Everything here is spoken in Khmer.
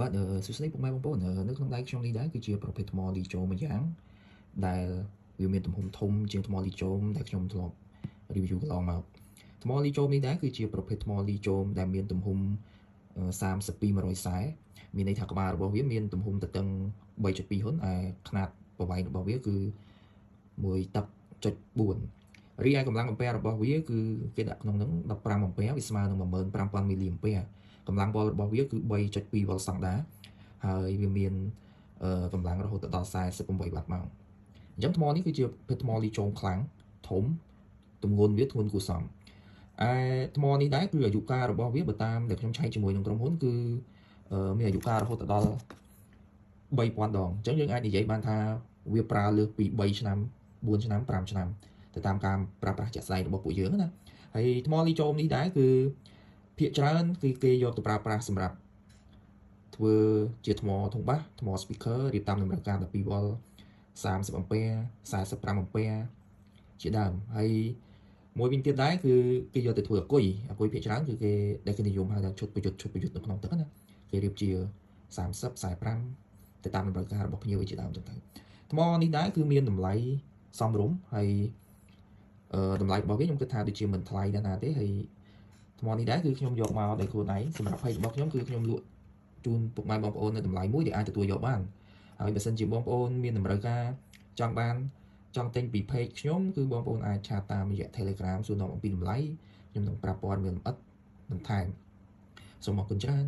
បាទសួស្តីពុកម៉ែបងប្អូននៅក្នុងដៃខ្ញុំនេះដែរគឺជាប្រភេទថ្មលីចូមួយយ៉ាងដែលវាមានទំហំធំជាងថ្មលីចូដែលខ្ញុំធ្លាប់ review កន្លងមកថ្មលីចូនេះដែរគឺជាប្រភេទថ្មលីចូដែលមានទំហំ32-140មានន័យថាក្បាលរបស់វាមានទំហំទទឹង 3.2 ហ៊ុនហើយຂະຫນាតប្រវែងរបស់វាគឺ1 តឹក 4 រីឯកម្លាំងអាំពែរបស់វាគឺគេដាក់ក្នុងហ្នឹង15អាំពែវាស្មើនឹង 15000 មីលីអាំពែកម្លាំងវ៉ុលរបស់វាគឺ 3.2 វ៉ុលសង់ដាហើយវាមានកម្លាំងរហូតដល់48 វ៉ាត់ម៉ោងអញ្ចឹងថ្មនេះគឺជាភេទថ្មលីចូខ្លាំងធំទម្ងន់វាធ្ងន់គួរសមថ្មនេះដែរគឺអាយុកាលរបស់វាបើតាមដែលខ្ញុំឆែកជាមួយនឹងក្រុមហ៊ុនគឺមានអាយុកាលរហូតដល់3000 ដងអញ្ចឹងយើងអាចនិយាយបានថាវាប្រើលើសពី3ឆ្នាំ4ឆ្នាំ5ឆ្នាំទៅតាមការប្រើប្រាស់ជាក់ស្ដែងរបស់ពួកយើងណាហើយថ្មលីចូនេះដែរគឺភាគច្រើនគឺគេយកទៅប្រើប្រាស់សម្រាប់ធ្វើជាថ្មធុងបាសថ្ម speaker រៀបតាមតម្រូវការ12 វ៉ុល30អាំពែ45អាំពែជាដើមហើយមួយវិញទៀតដែរគឺគេយកទៅធ្វើអាគុយភាគច្រើនគឺគេដែលគេនិយមហៅថាឈុតប្រយុទ្ធនៅក្នុងទឹកណាគេរៀបជា30 45ទៅតាមតម្រូវការរបស់ភ្ញៀវជាដើមចឹងទៅថ្មនេះដែរគឺមានតម្លៃសមរម្យហើយតម្លៃរបស់វាខ្ញុំគិតថាដូចជាមិនថ្លៃណាស់ទេហើយថ្មនេះដែរគឺខ្ញុំយកមកដោយខ្លួនឯងសម្រាប់ page របស់ខ្ញុំគឺខ្ញុំលក់ជូនពុកម៉ែបងប្អូននៅតម្លៃមួយដែលអាចទទួលយកបានហើយបើសិនជាបងប្អូនមានតម្រូវការចង់ទិញពី page ខ្ញុំគឺបងប្អូនអាចឆាតតាមរយៈ Telegram សួរនាំអំពីតម្លៃខ្ញុំនឹងប្រាប់ព័ត៌មានលម្អិតបន្ថែមសូមអរគុណច្រើន